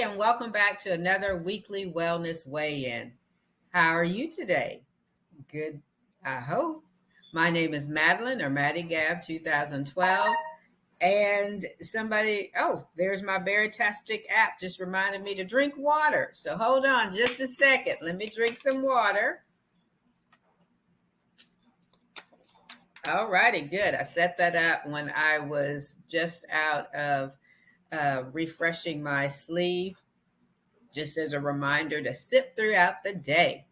and welcome back to another weekly wellness weigh-in. How are you today? Good, I hope. My name is Madeline or Maddie Gab 2012. And there's my Baritastic app just reminded me to drink water. So hold on just a second. Let me drink some water. All righty, good. I set that up when I was just out of refreshing my sleeve, just as a reminder to sip throughout the day.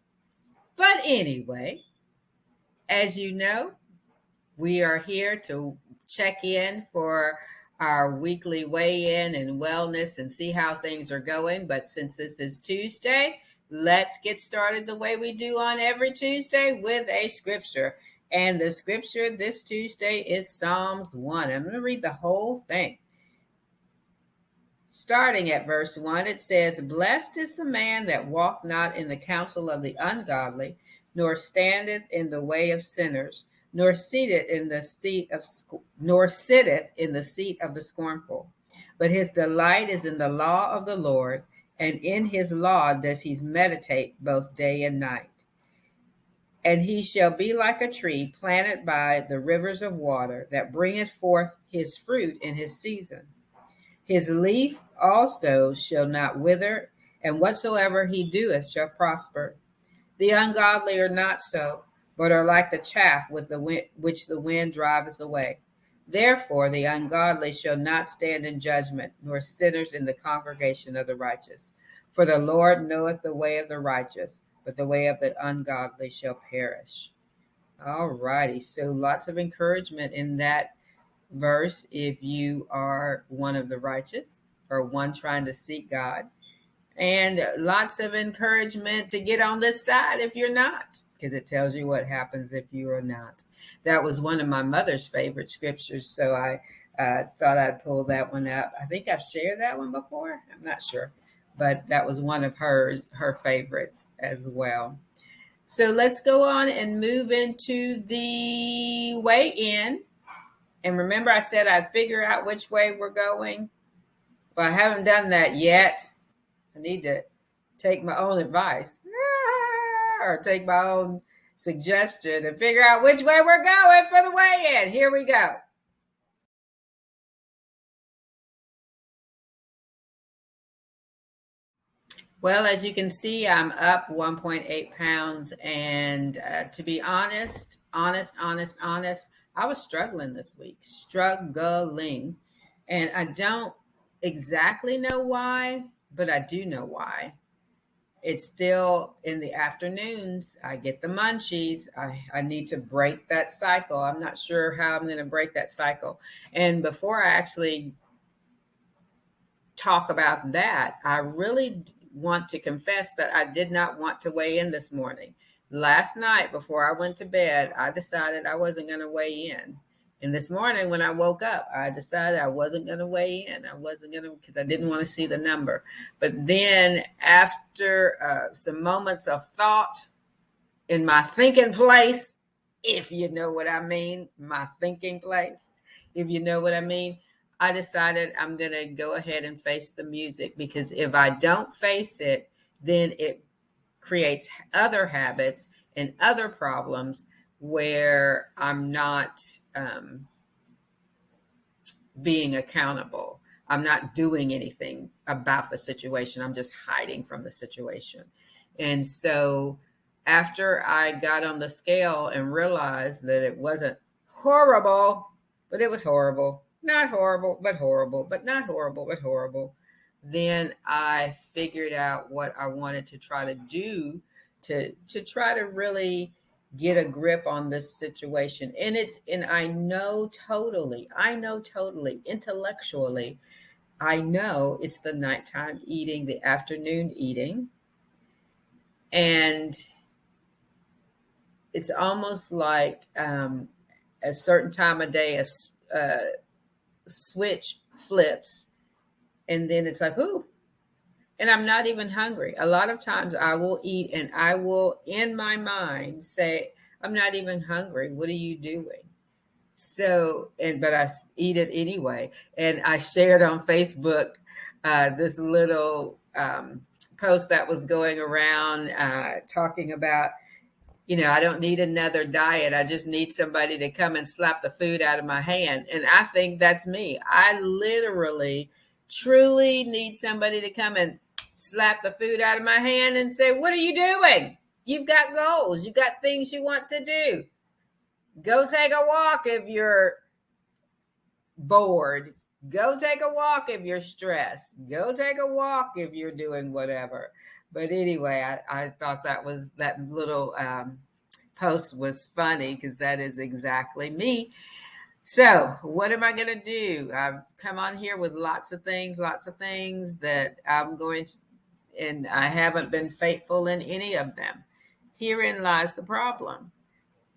But anyway, as you know, we are here to check in for our weekly weigh-in and wellness and see how things are going. But since this is Tuesday, let's get started the way we do on every Tuesday with a scripture. And the scripture this Tuesday is Psalms 1. I'm going to read the whole thing. Starting at verse 1, it says, "Blessed is the man that walketh not in the counsel of the ungodly, nor standeth in the way of sinners, nor sitteth in the seat of the scornful. But his delight is in the law of the Lord, and in his law does he meditate both day and night. And he shall be like a tree planted by the rivers of water, that bringeth forth his fruit in his season. His leaf also shall not wither, and whatsoever he doeth shall prosper. The ungodly are not so, but are like the chaff with the wind, which the wind driveth away. Therefore the ungodly shall not stand in judgment, nor sinners in the congregation of the righteous. For the Lord knoweth the way of the righteous, but the way of the ungodly shall perish." All righty, so lots of encouragement in that verse if you are one of the righteous or one trying to seek God, and lots of encouragement to get on this side if you're not, because it tells you what happens if you are not. That was one of my mother's favorite scriptures, so I thought I'd pull that one up. I think I've shared that one before. I'm not sure, but that was one of her favorites as well. So let's go on and move into the weigh-in. And remember, I said I'd figure out which way we're going. Well, I haven't done that yet. I need to take my own advice or take my own suggestion and figure out which way we're going for the weigh-in. Here we go. Well, as you can see, I'm up 1.8 pounds. And to be honest, I was struggling this week, struggling. And I don't exactly know why, but I do know why. It's still in the afternoons. I get the munchies. I need to break that cycle. I'm not sure how I'm going to break that cycle. And before I actually talk about that, I really want to confess that I did not want to weigh in this morning. Last night before I went to bed, I decided I wasn't going to weigh in. And this morning when I woke up, I decided I wasn't going to weigh in. I wasn't going to, because I didn't want to see the number. But then after some moments of thought in my thinking place, if you know what I mean, my thinking place, if you know what I mean, I decided I'm going to go ahead and face the music, because if I don't face it, then it creates other habits and other problems where I'm not being accountable. I'm not doing anything about the situation. I'm just hiding from the situation. And so after I got on the scale and realized that it wasn't horrible, but it was horrible, not horrible, but horrible, but not horrible, but horrible, then I figured out what I wanted to try to do to try to really get a grip on this situation. And I know totally intellectually, I know it's the nighttime eating, the afternoon eating. And it's almost like a certain time of day, a switch flips, and then it's like, ooh, and I'm not even hungry. A lot of times I will eat and I will, in my mind, say, I'm not even hungry. What are you doing? So, but I eat it anyway. And I shared on Facebook this little post that was going around talking about, I don't need another diet. I just need somebody to come and slap the food out of my hand. And I think that's me. I literally, truly need somebody to come and slap the food out of my hand and say, what are you doing? You've got goals. You've got things you want to do. Go take a walk if you're bored. Go take a walk if you're stressed. Go take a walk if you're doing whatever. But anyway, I thought that little post was funny because that is exactly me. So what am I going to do? I've come on here with lots of things that I'm going to, and I haven't been faithful in any of them. Herein lies the problem.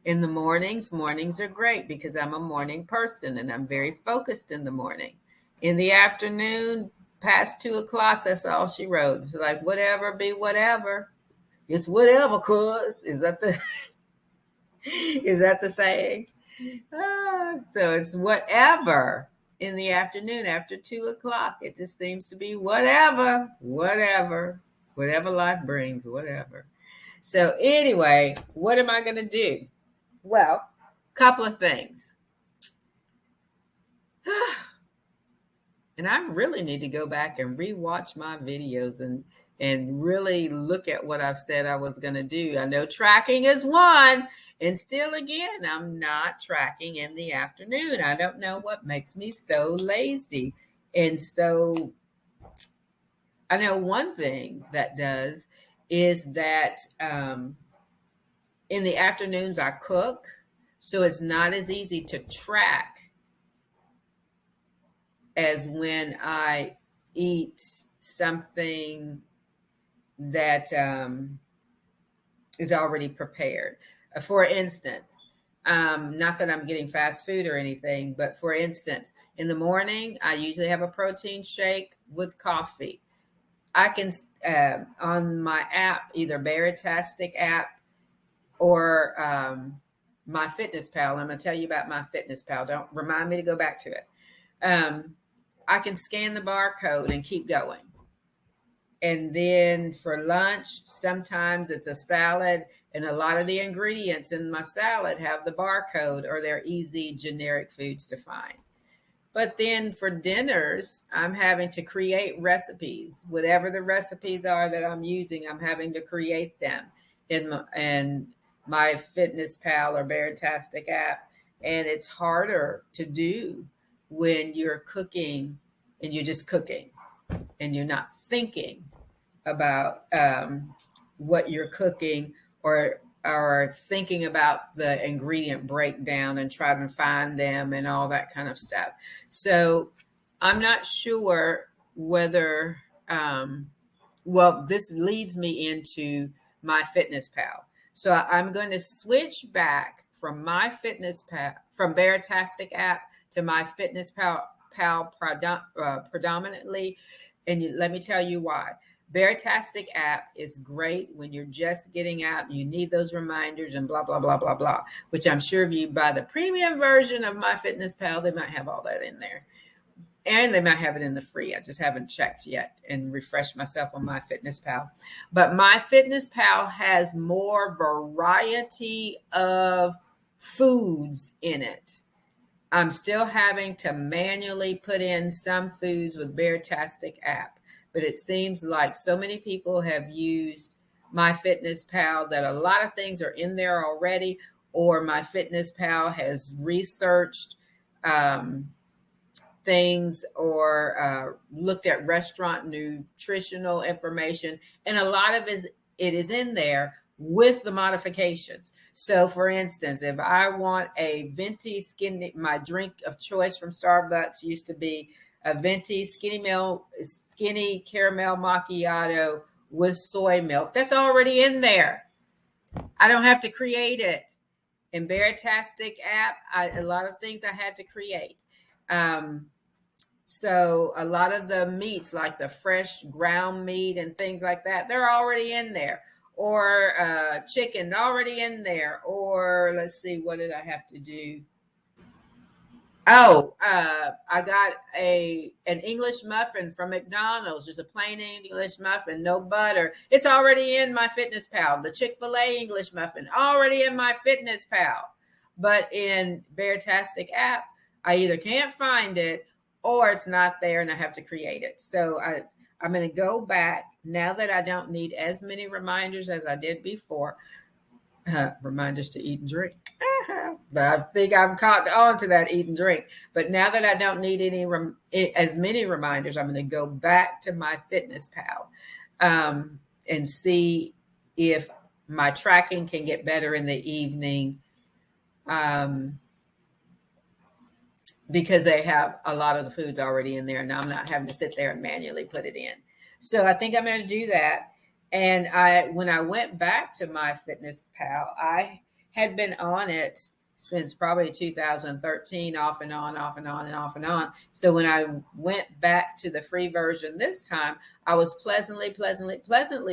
In the mornings are great because I'm a morning person and I'm very focused in the morning. In the afternoon, past 2:00, that's all she wrote. It's like, whatever be whatever. It's whatever, cuz. Is that the saying? So it's whatever in the afternoon after 2:00. It just seems to be whatever life brings, whatever. So anyway, what am I going to do? Well, couple of things. And I really need to go back and rewatch my videos and really look at what I've said I was going to do. I know tracking is one. And still, again, I'm not tracking in the afternoon. I don't know what makes me so lazy. And so I know one thing that does is that in the afternoons I cook. So it's not as easy to track as when I eat something that is already prepared. For instance, not that I'm getting fast food or anything, but for instance, in the morning, I usually have a protein shake with coffee. I can, on my app, either Baritastic app or my Fitness Pal. I'm going to tell you about my Fitness Pal. Don't remind me to go back to it. I can scan the barcode and keep going. And then for lunch, sometimes it's a salad, and a lot of the ingredients in my salad have the barcode or they're easy generic foods to find. But then for dinners, I'm having to create recipes. Whatever the recipes are that I'm using, I'm having to create them in my Fitness Pal or Baritastic app. And it's harder to do when you're cooking and you're just cooking and you're not thinking about what you're cooking or thinking about the ingredient breakdown and trying to find them and all that kind of stuff. So I'm not sure whether, this leads me into my Fitness Pal. So I'm going to switch back from my Fitness Pal, from Baritastic app to my Fitness Pal predominantly. And let me tell you why. Baritastic app is great when you're just getting out and you need those reminders and blah, blah, blah, blah, blah, which I'm sure if you buy the premium version of My Fitness Pal, they might have all that in there. And they might have it in the free. I just haven't checked yet and refreshed myself on My Fitness Pal. But My Fitness Pal has more variety of foods in it. I'm still having to manually put in some foods with Baritastic app, but it seems like so many people have used My Fitness Pal that a lot of things are in there already, or My Fitness Pal has researched things or looked at restaurant nutritional information, and a lot of it is in there with the modifications. So for instance, if I want a venti skinny, my drink of choice from Starbucks used to be a venti skinny caramel macchiato with soy milk. That's already in there. I don't have to create it. In Baritastic app, a lot of things I had to create. So a lot of the meats, like the fresh ground meat and things like that, they're already in there. Or chicken already in there. Or let's see, what did I have to do? Oh, I got an English muffin from McDonald's, just a plain English muffin, no butter. It's already in my Fitness Pal. The Chick-fil-A English muffin already in my Fitness Pal. But in Beartastic app, I either can't find it or it's not there and I have to create it. So I'm going to go back now that I don't need as many reminders as I did before. Reminders to eat and drink. But I think I've caught on to that eat and drink. But now that I don't need as many reminders, I'm going to go back to my Fitness Pal and see if my tracking can get better in the evening, because they have a lot of the foods already in there, and I'm not having to sit there and manually put it in. So I think I'm going to do that. And when I went back to my Fitness Pal, I had been on it since probably 2013, off and on, off and on, and off and on. So when I went back to the free version this time, I was pleasantly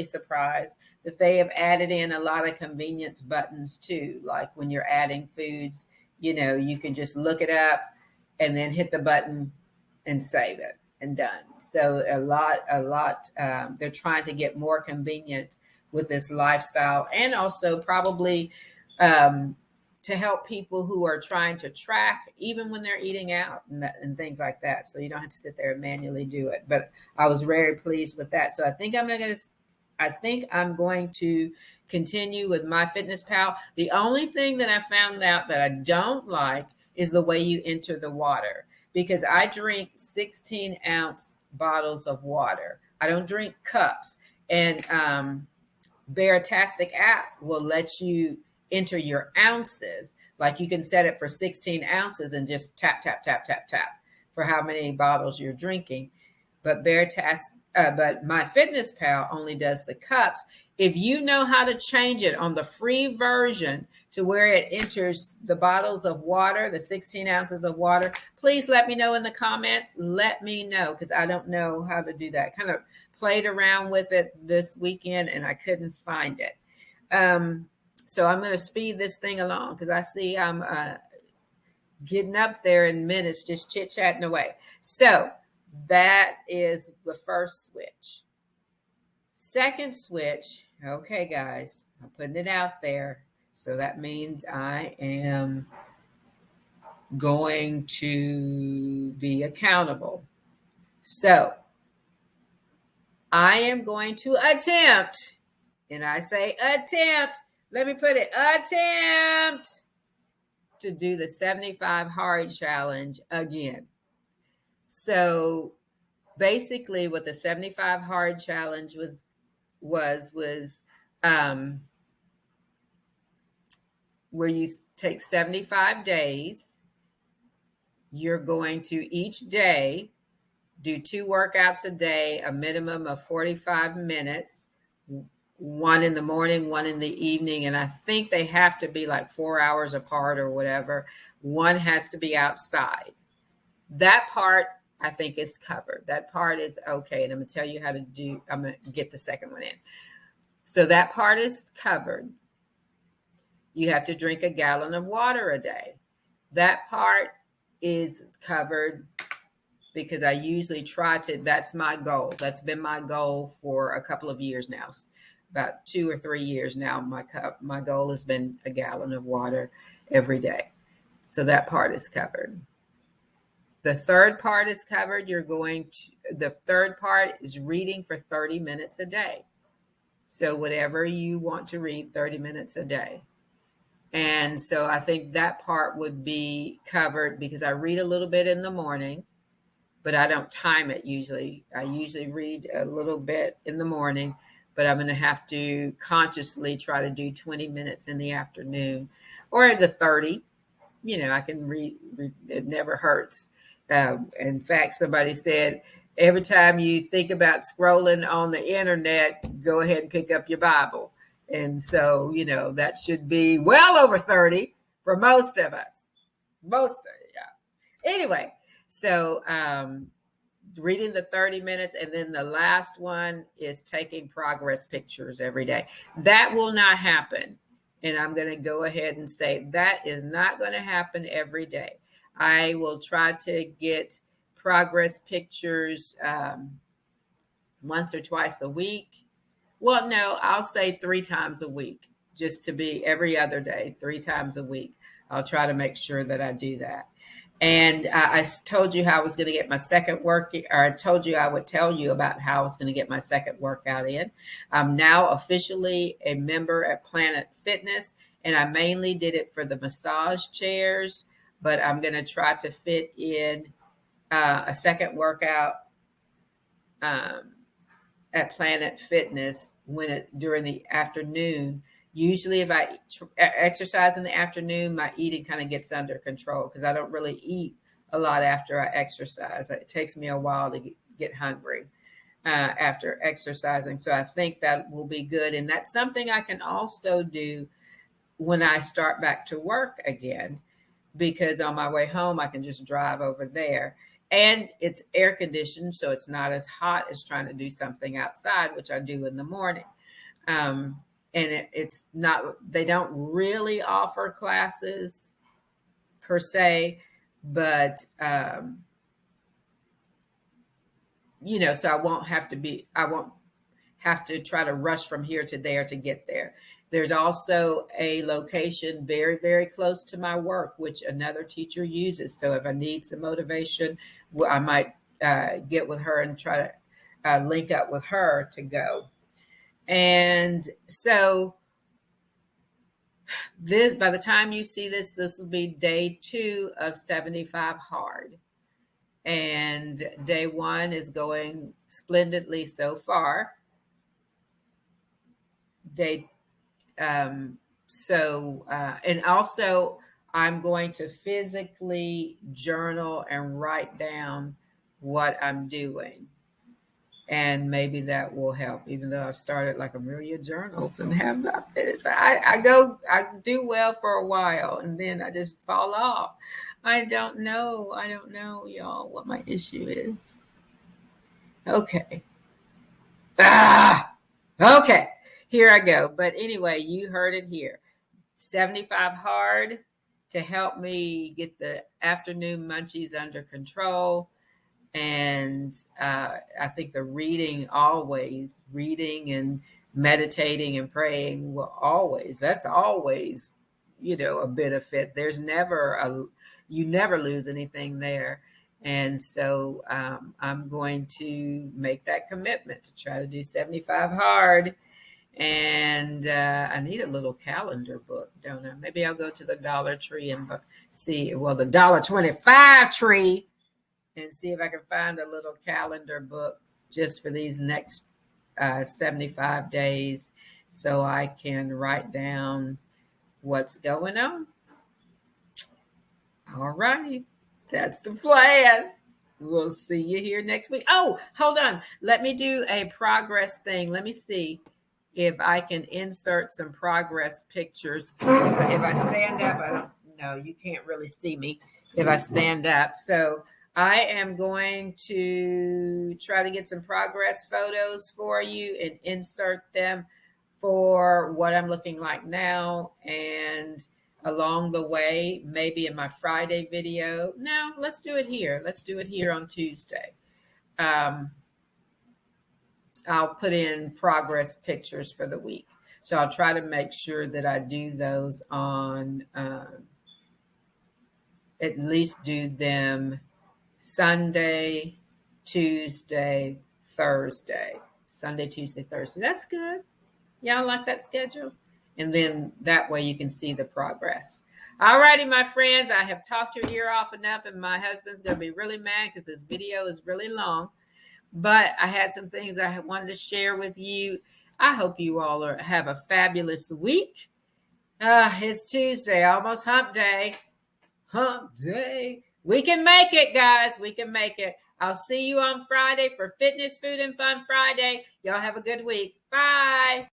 surprised that they have added in a lot of convenience buttons too. Like when you're adding foods, you can just look it up and then hit the button and save it. And done. So a lot. They're trying to get more convenient with this lifestyle, and also probably to help people who are trying to track, even when they're eating out and things like that. So you don't have to sit there and manually do it. But I was very pleased with that. So I think I'm going to continue with my Fitness Pal. The only thing that I found out that I don't like is the way you enter the water, because I drink 16-ounce bottles of water. I don't drink cups. And Beartastic app will let you enter your ounces. Like you can set it for 16 ounces and just tap, tap, tap, tap, tap for how many bottles you're drinking. But but my Fitness Pal only does the cups. If you know how to change it on the free version to where it enters the bottles of water, the 16 ounces of water, please let me know in the comments. Let me know, because I don't know how to do that. Kind of played around with it this weekend and I couldn't find it. So I'm going to speed this thing along because I see I'm getting up there in minutes, just chit-chatting away. So that is the first switch. Second switch, okay, guys, I'm putting it out there. So that means I am going to be accountable. So I am going to attempt, and I say attempt, let me put it, attempt to do the 75 hard challenge again. So basically what the 75 hard challenge was where you take 75 days. You're going to each day do 2 workouts a day, a minimum of 45 minutes, one in the morning, one in the evening. And I think they have to be like 4 hours apart or whatever. One has to be outside. That part I think is covered. That part is okay. And I'm going to tell you how to do, I'm going to get the second one in. So that part is covered. You have to drink a gallon of water a day. That part is covered because I usually try to, that's my goal. That's been my goal for a couple of years now. About 2 or 3 years now, my goal has been a gallon of water every day. So that part is covered. The third part is covered. The third part is reading for 30 minutes a day. So whatever you want to read, 30 minutes a day. And so I think that part would be covered because I read a little bit in the morning, but I don't time it usually. I usually read a little bit in the morning, but I'm going to have to consciously try to do 20 minutes in the afternoon or the 30. I can read, it never hurts. In fact, somebody said, every time you think about scrolling on the internet, go ahead and pick up your Bible. And so, that should be well over 30 for most of us. Anyway, so reading the 30 minutes, and then the last one is taking progress pictures every day. That will not happen. And I'm going to go ahead and say that is not going to happen every day. I will try to get progress pictures once or twice a week. Well, no, I'll say 3 times a week, just to be every other day, 3 times a week. I'll try to make sure that I do that. And I told you how I was going to get my second work, or I told you I would tell you about how I was going to get my second workout in. I'm now officially a member at Planet Fitness, and I mainly did it for the massage chairs, but I'm going to try to fit in a second workout at Planet Fitness during the afternoon. Usually, if I exercise in the afternoon, my eating kind of gets under control because I don't really eat a lot after I exercise. It takes me a while to get hungry after exercising. So I think that will be good. And that's something I can also do when I start back to work again, because on my way home, I can just drive over there. And it's air conditioned, so it's not as hot as trying to do something outside, which I do in the morning. And it's not, they don't really offer classes per se, but, so I won't have to try to rush from here to there to get there. There's also a location very, very close to my work, which another teacher uses. So if I need some motivation, I might get with her and try to link up with her to go. And so by the time you see this will be day 2 of 75 hard. And day 1 is going splendidly so far. And also I'm going to physically journal and write down what I'm doing. And maybe that will help, even though I've started like 1,000,000 journals and have not finished. I do well for a while and then I just fall off. I don't know, y'all, what my issue is. Okay. Okay. Here I go. But anyway, you heard it here. 75 hard to help me get the afternoon munchies under control. And I think the reading and meditating and praying that's always, a benefit. There's you never lose anything there. And so I'm going to make that commitment to try to do 75 hard. And I need a little calendar book, don't I? Maybe I'll go to the Dollar Tree and see, the $1.25 tree, and see if I can find a little calendar book just for these next 75 days so I can write down what's going on. All right. That's the plan. We'll see you here next week. Oh, hold on. Let me do a progress thing. Let me see if I can insert some progress pictures. If I stand up, I don't know. You can't really see me if I stand up. So I am going to try to get some progress photos for you and insert them for what I'm looking like now. And along the way, maybe in my Friday video. No, let's do it here. Let's do it here on Tuesday. I'll put in progress pictures for the week. So I'll try to make sure that I do those on, at least do them Sunday, Tuesday, Thursday. Sunday, Tuesday, Thursday. That's good. Y'all like that schedule? And then that way you can see the progress. All righty, my friends. I have talked your ear off enough, and my husband's going to be really mad because this video is really long. But I had some things I wanted to share with you. I hope you all have a fabulous week. It's Tuesday, almost hump day. Hump day. We can make it, guys. We can make it. I'll see you on Friday for Fitness, Food, and Fun Friday. Y'all have a good week. Bye.